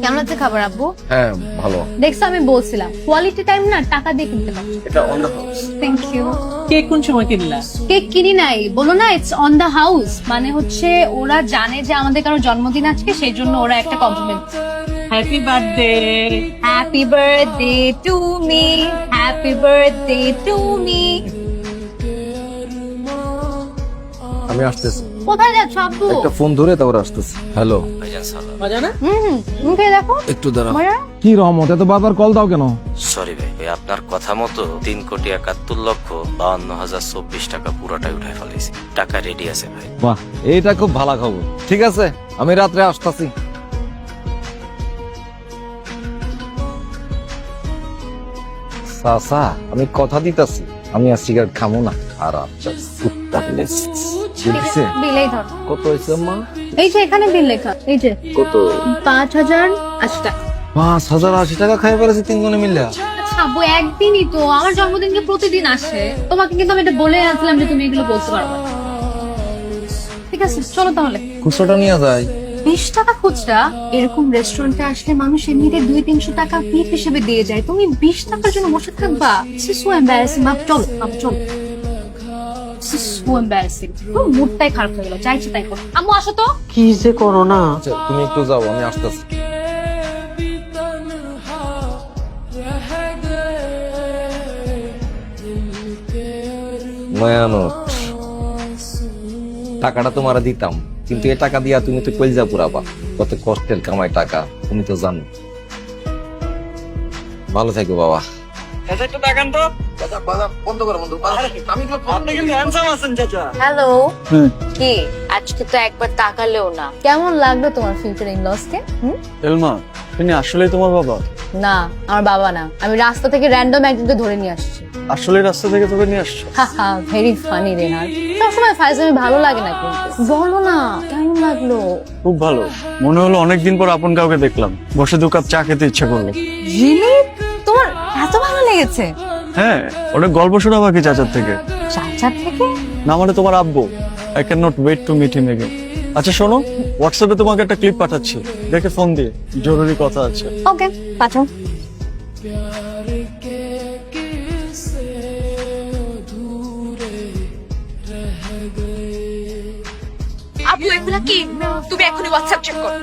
কেমন আছে খাবার আব্বু? হ্যাঁ ভালো। দেখছো আমি বলছিলাম কোয়ালিটি টাইম না টাকা দিয়ে কিনতে পারো। এটা on the house. Thank you. Cake কোন সময় কিনলা? কেক কিনি নাই, বলো না ইটস অন দ্য হাউস, মানে হচ্ছে ওরা জানে যে আমাদের কারো জন্মদিন আজকে, সেই জন্য ওরা একটা compliment. Happy birthday. Happy birthday to me, happy birthday to me. আমি আসতেছি। কোথায় যাচ্ছ আব্বু? একটা ফোন ধরে তারপর আসতেছি। হ্যালো। মজা না? মুখে দেখো একটু দাঁড়া। মজা? কি রহমত, এত বারবার কল দাও কেন? সরি ভাই, ওই আপনার কথা মতো 3,71,52,024 টাকা পুরোটাই উঠাই ফেলাইছি। টাকা রেডি আছে ভাই। বাহ, এইটা খুব ভালো খবর। ঠিক আছে, আমি রাত্রে আসতেছি। সাসা, আমি কথা দিতাছি আমি আর সিগারেট খামো না। আর আচ্ছা কুত্তা দেখছে বিলেই ধর। কত হয়েছে মা? এই যে এখানে বিল লেখা, এই যে কত? 5,080 টাকা। 5,080 টাকা খাই পেরেছি তিনজনে মিলে। আচ্ছা আব্বু, একদিনই তো, আমার জন্মদিনকে প্রতিদিন আসে। তোমাকে কিন্তু আমি এটা বলে আসলাম যে তুমি এগুলো বলতে পারবে না। ঠিক আছে চলো তাহলে। খুচরাটা নিয়ে যাই। 20 টাকা খুচরা? এরকম রেস্টুরেন্টে আসলে মানুষ এমনিতে 200-300 টাকা টিপ হিসেবে দিয়ে যায়, তুমি 20 টাকার জন্য বসে থাকবা? So embarrassing. বাপ চলো, বাপ চলো। So embarrassing. মুডটাই খারাপ হয়ে গেল, চাইছি তাই করো। আম্মু আসো তো। কি যে করো না। আচ্ছা তুমি একটু যাও, আমি আসতেছি। মায়ানট, টাকাটা তোমার দিতাম, কিন্তু এ টাকা দিয়া তুমি তো কইজা পুরাবা। কত কষ্টের কামাই টাকা, তুমি তো জানো। ভালো থাকো বাবা। একটু তাকান তো। বন্ধ করো বন্ধু। আপনি কিন্তু হ্যান্ডসাম আছেন চাচা। হ্যালো। কি আজকে তো একবার তাকালেও না। কেমন লাগলো তোমার ফিউচার ইন লস কে? এলমা, তিনি আসলেই তোমার বাবা? না, আমার বাবা না, আমি রাস্তা থেকে র্যান্ডম একজনকে ধরে নিয়ে আসছি। আসলে রাস্তা থেকে তোকে নিয়ে আসছো? হাহা, ভেরি ফানি রেহান। সবসময় ফাইজলামি ভালো লাগে না কিন্তু। বলো না কেমন লাগলো? খুব ভালো। মনে হলো অনেকদিন পর আপন কাউকে দেখলাম। বসে 2 কাপ চা খেতে ইচ্ছা করলো। রিলি? তোমার এত ভালো লেগেছে? হ্যাঁ, অনেক গল্প শোনা বাকি চাচার থেকে। চাচা থেকে? না মানে তোমার আব্বু। I can not wait to meet him again. আচ্ছা শোনো, হোয়াটসঅ্যাপে তোমাকে একটা ক্লিপ পাঠাচ্ছি, দেখে ফোন দিয়ে, জরুরি কথা আছে। ওকে পাঠাও। আপু এগুলা কি? তুমি এখনই হোয়াটসঅ্যাপ চেক করো।